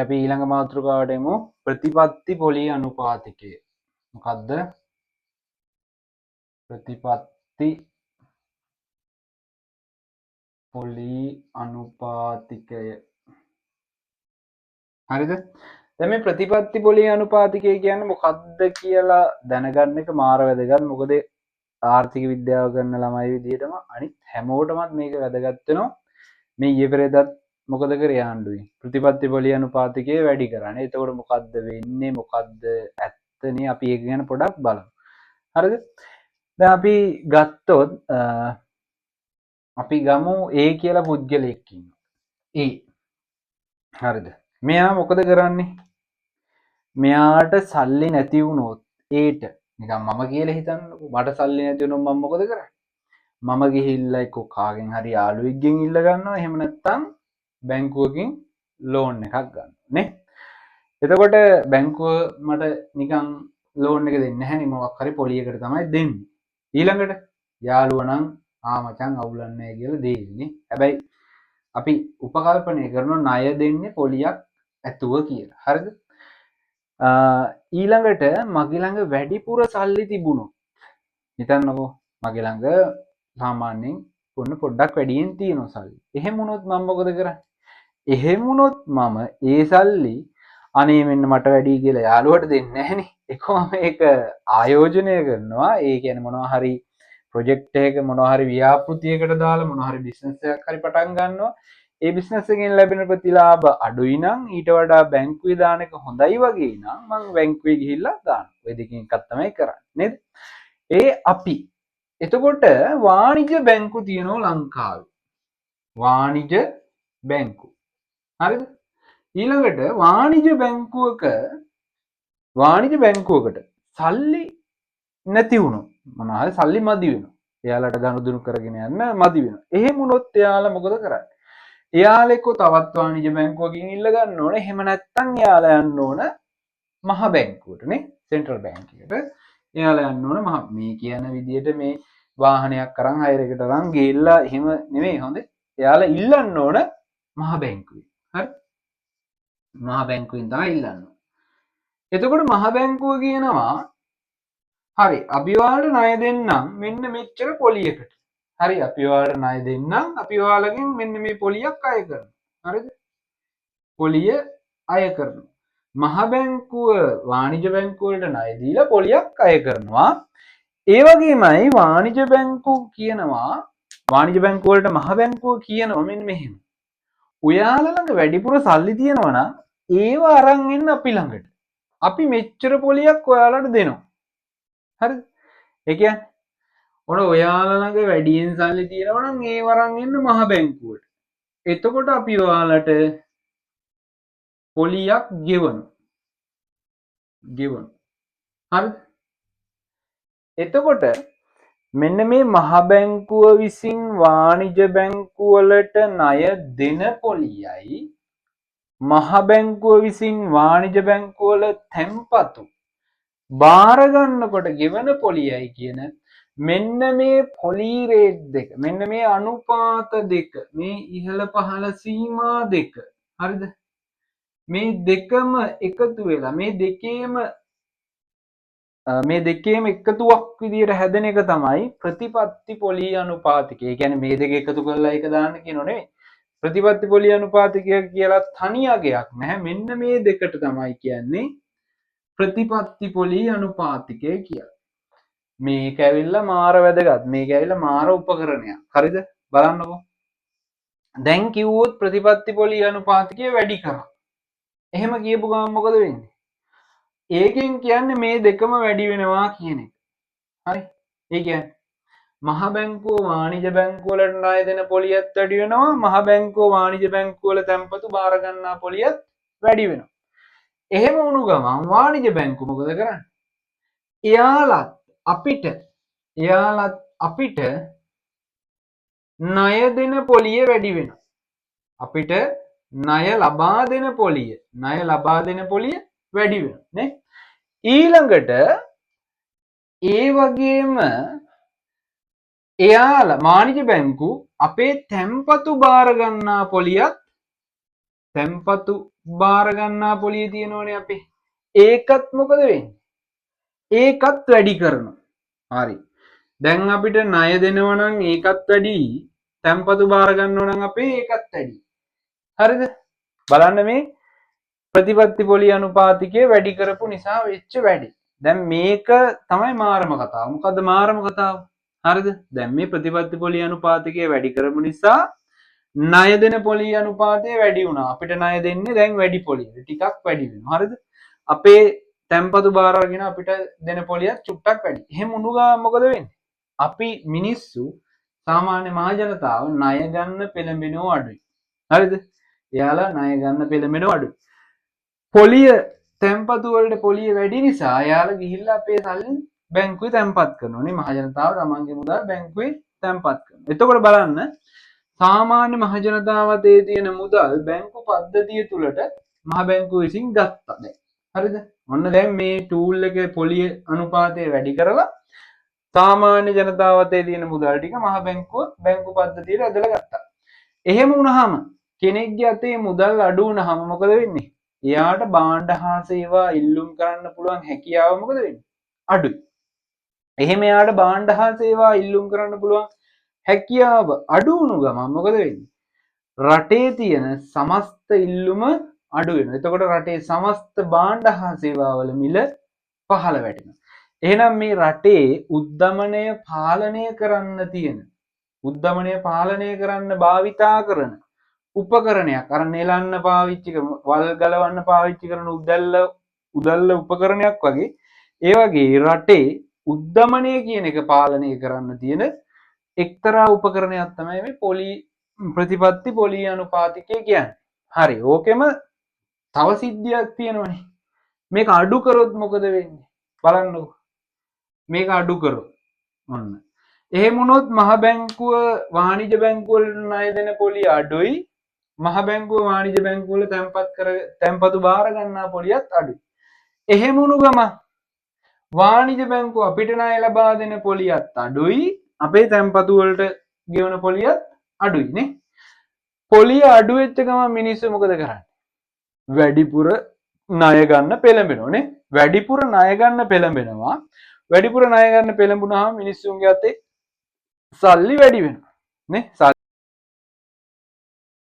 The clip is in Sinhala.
අපි ඊළඟ මාතෘකාවට එමු. ප්‍රතිපත්ති පොලී අනුපාතිකය. මොකද්ද? ප්‍රතිපත්ති පොලී අනුපාතිකය. හරිද? දැන් මේ ප්‍රතිපත්ති පොලී අනුපාතිකය කියන්නේ මොකද්ද කියලා දැනගන්න එක මාර වැදගත්. මොකද ආර්ථික විද්‍යාව කරන ළමයි විදිහටම අනිත් හැමෝටමත් මේක වැදගත් වෙනවා. මේ ඊයේ පෙරේදත් මොකද කරේ ආණ්ඩුවේ? ප්‍රතිපත්ති පොලී අනුපාතිකය වැඩි කරන්නේ. එතකොට මොකද්ද වෙන්නේ? මොකද්ද ඇත්තනේ? අපි ඒක ගැන පොඩක් බලමු. හරිද? දැන් අපි ගත්තොත් අපි ගමු A කියලා පුද්ගලයෙක් ඉන්නවා. A. හරිද? මෙයා මොකද කරන්නේ? මෙයාට සල්ලි නැති වුණොත් Aට නිකන් මම කියලා හිතන්නකෝ. මට සල්ලි නැති වුණොත් මම මොකද කරන්නේ? මම ගිහිල්ලා එක්ක කාගෙන් හරි යාළුවෙක්ගෙන් ඉල්ල ගන්නවා. එහෙම නැත්නම් බැංකුවකින් ලෝන් එකක් ගන්නවා නේ. එතකොට බැංකුව මට නිකන් ලෝන් එක දෙන්නේ නැහැ නේ. මොකක් හරි පොලියකට තමයි දෙන්නේ. ඊළඟට යාළුවා නම් මචං අවුලක් නැහැ කියලා දෙන්නේ. හැබැයි අපි උපකල්පනය කරන ණය දෙන්නේ පොලියක් ඇතුව කියලා. හරිද? ඊළඟට මගේ ළඟ වැඩිපුර සල්ලි තිබුණොත් හිතන්නකෝ මගේ ළඟ සාමාන්‍යයෙන් පොඩ්ඩක් වැඩියෙන් තියෙනවා සල්ලි. එහෙම වුණොත් මම මොකද කරන්නේ? එහෙම වුණොත් මම ඒ සල්ලි අනේ මෙන්න මට වැඩි කියලා යාළුවට දෙන්නේ නැහනේ. ඒකම මේක ආයෝජනය කරනවා. ඒ කියන්නේ මොනවා හරි ප්‍රොජෙක්ට් එකක මොනවා හරි ව්‍යාපෘතියකට දාලා මොනවා හරි බිස්නස් එකක් හරි පටන් ගන්නවා. ඒ බිස්නස් එකෙන් ලැබෙන ප්‍රතිලාභ අඩුයි නම් ඊට වඩා බැංකුවේ දාන එක හොඳයි වගේ නම් මම බැංකුවේ ගිහිල්ලා දානවා. ඔය දෙකෙන් එකක් තමයි කරන්නේ නේද? ඒ අපි එතකොට වාණිජ බැංකු තියෙනවා ලංකාවේ. වාණිජ බැංකු. හරිද? ඊළඟට වාණිජ බැංකුවකට සල්ලි නැති වුණොත් මොනවා හරි සල්ලි මදි වෙනවා. එයාලට ගනුදෙනු කරගෙන යන්න මදි වෙනවා. එහෙම වුණොත් එයාලා මොකද කරන්නේ? එයාලා එක්ක තවත් වාණිජ බැංකුවකින් ඉල්ල ගන්න ඕනේ. එහෙම නැත්නම් එයාලා යන්න ඕන මහ බැංකුවට නේ. සෙන්ට්‍රල් බැංක් එකට. එයාලා යන්න ඕන මේ කියන විදිහට මේ වාහනයක් අරන් හයර් එකට අරන් ගිහිල්ලා එහෙම නෙමෙයි හොඳේ. එයාලා ඉල්ලන්න ඕන මහ බැංකුවේ. හරි? මහ බැංකුවෙන් තමයි ඉල්ලන්න. එතකොට මහ බැංකුව කියනවා හරි අපි ඔයාලට ණය දෙන්නම් මෙන්න මෙච්චර පොලියකට. හරි අපි ඔයාලට ණය දෙන්නම් අපි ඔයාලගෙන් මෙන්න මේ පොලියක් අය කරනවා. හරිද? පොලිය අය කරනවා. මහ බැංකුව වාණිජ බැංකුව වලට ණය දීලා පොලියක් අය කරනවා. ඒ වගේමයි වාණිජ බැංකුව කියනවා වාණිජ බැංකුව වලට මහ බැංකුව කියනවා මෙන්න මෙහෙම. ඔයාලා ළඟ වැඩිපුර සල්ලි තියෙනවා නම් ඒව අරන් එන්න අපි ළඟට. අපි මෙච්චර පොලියක් ඔයාලට දෙනවා. හරිද? ඒ කියන්නේ ඔන්න ඔයාලා ළඟ වැඩියෙන් සල්ලි තියෙනවා නම් ඒව අරන් එන්න මහ බැංකුවට. එතකොට අපි ඔයාලට පොලියක් ගෙවනවා. හරිද? එතකොට මෙන්න මේ මහ බැංකුව විසින් වාණිජ බැංකුව වලට ණය දෙන පොලියයි මහ බැංකුව විසින් වාණිජ බැංකුව වල තැන්පතු බාර ගන්නකොට ගෙවන පොලියයි කියන මෙන්න මේ පොලි රේට් දෙක මෙන්න මේ අනුපාත දෙක මේ ඉහළ පහළ සීමා දෙක හරිද මේ දෙකම එකතු වෙලා මේ දෙකේම එකතුවක් විදියට හැදෙන එක තමයි ප්‍රතිපත්ති පොලී අනුපාතිකය. ඒ කියන්නේ මේ දෙක එකතු කරලා එක දාන්න කියනෝ නෙවෙයි. ප්‍රතිපත්ති පොලී අනුපාතිකය කියලා තනි අගයක් නැහැ. මෙන්න මේ දෙකට තමයි කියන්නේ ප්‍රතිපත්ති පොලී අනුපාතිකය කියලා. මේක ඇවිල්ලා මාර වැදගත්. මේක ඇවිල්ලා මාර උපකරණයක්. හරිද? බලන්නකෝ. දැන් කිව්වොත් ප්‍රතිපත්ති පොලී අනුපාතිකය වැඩි කරා. එහෙම කියපු ගමන් මොකද වෙන්නේ? ඒකෙන් කියන්නේ මේ දෙකම වැඩි වෙනවා කියන එක. හරි? ඒ කියන්නේ මහ බැංකුව වාණිජ බැංකුව වලට ණය දෙන පොලියත් වැඩි වෙනවා. මහ බැංකුව වාණිජ බැංකුව වල තැන්පතු බාර ගන්නා පොලියත් වැඩි වෙනවා. එහෙම වුණු ගමන් වාණිජ බැංකුව මොකද කරන්නේ? එයාලත් අපිට ණය දෙන පොලිය වැඩි වෙනවා. අපිට ණය ලබා දෙන පොලිය වැඩි වෙනවා නේ. ඊළඟට ඒ වගේම එයාලා වාණිජ බැංකු අපේ තැන්පතු බාර ගන්නා පොලියත් තැන්පතු බාර ගන්නා පොලිය තියෙනවනේ අපේ. ඒකත් මොකද වෙන්නේ? ඒකත් වැඩි කරනවා. හරි. දැන් අපිට ණය දෙනවා නම් ඒකත් වැඩි, තැන්පතු බාර ගන්නවා නම් අපේ ඒකත් වැඩි. හරිද? බලන්න මේ ප්‍රතිපත්ති පොලිය අනුපාතිකය වැඩි කරපු නිසා වෙච්ච වැඩි. දැන් මේක තමයි මාරම කතාව. මොකද්ද මාරම කතාව? හරිද? දැන් මේ ප්‍රතිපත්ති පොලිය අනුපාතිකය වැඩි කරපු නිසා ණය දෙන පොලිය අනුපාතය වැඩි වුණා. අපිට ණය දෙන්නේ දැන් වැඩි පොලිය. ටිකක් වැඩි වෙනවා. හරිද? අපේ තැන්පතු බාර අරගෙන අපිට දෙන පොලියත් චුට්ටක් වැඩි. එහෙම වුණු ගමන් මොකද වෙන්නේ? අපි මිනිස්සු සාමාන්‍ය මහ ජනතාව ණය ගන්න පෙළඹෙනව අඩුයි. හරිද? එයාලා ණය ගන්න පෙළඹෙනව අඩුයි. පොලිය තැන්පතු වලට පොලිය වැඩි නිසා එයාලා ගිහිල්ලා අපේ සල්ලි බැංකුවේ තැන්පත් කරනවා නේ. මහ ජනතාව තමන්ගේ මුදල් බැංකුවේ තැන්පත් කරනවා. එතකොට බලන්න සාමාන්‍ය මහ ජනතාව අතේ තියෙන මුදල් බැංකු පද්ධතිය තුලට මහ බැංකුව විසින් ගත්තා දැන්. හරිද? ඔන්න දැන් මේ ටූල් එකේ පොලිය අනුපාතය වැඩි කරලා සාමාන්‍ය ජනතාව අතේ තියෙන මුදල් ටික මහ බැංකුව බැංකු පද්ධතියට ඇදලා ගත්තා. එහෙම වුණාම කෙනෙක්ගේ අතේ මුදල් අඩු වුණාම මොකද වෙන්නේ? එයාට භාණ්ඩ හා සේවා ඉල්ලුම් කරන්න පුළුවන් හැකියාව මොකද වෙන්නේ? අඩුයි. එහෙම එයාට භාණ්ඩ හා සේවා ඉල්ලුම් කරන්න පුළුවන් හැකියාව අඩු වුණු ගමන් මොකද වෙන්නේ? රටේ තියෙන සමස්ත ඉල්ලුම අඩු වෙනවා. එතකොට රටේ සමස්ත භාණ්ඩ හා සේවාවල මිල පහළ වැටෙනවා. එහෙනම් මේ රටේ උද්දමනය පාලනය කරන්න තියෙන උද්දමනය පාලනය කරන්න භාවිතා කරන උපකරණයක් අර නෙලන්න පාවිච්චි කරන වල් ගලවන්න පාවිච්චි කරන උදැල්ල උපකරණයක් වගේ ඒ වගේ රටේ උද්දමනය කියන එක පාලනය කරන්න තියෙන එක්තරා උපකරණයක් තමයි මේ ප්‍රතිපත්ති පොලිය අනුපාතිකය කියන්නේ. හරි. ඕකෙම තව සිද්ධියක් තියෙනවනේ. මේක අඩු කරොත් මොකද වෙන්නේ? බලන්නකෝ. මේක අඩු කරොත් ඔන්න. එහෙම වුණොත් මහ බැංකුව වාණිජ බැංකුව වලට ණය දෙන පොලිය අඩුයි. මහ බැංකුව වාණිජ බැංකුව වල තැන්පතු බාර ගන්නා පොලියත් අඩුයි. එහෙම වුණු ගමන් වාණිජ බැංකුව අපිට ණය ලබා දෙන පොලියත් අඩුයි. අපේ තැන්පතු වලට ගෙවන පොලියත් අඩුයි නේ. පොලිය අඩු වෙච්ච ගමන් මිනිස්සු මොකද කරන්නේ? වැඩිපුර ණය ගන්න පෙළඹෙනවා නේ. වැඩිපුර ණය ගන්න පෙළඹෙනවා. වැඩිපුර ණය ගන්න පෙළඹුණාම මිනිස්සුන්ගේ අතේ සල්ලි වැඩි වෙනවා නේ.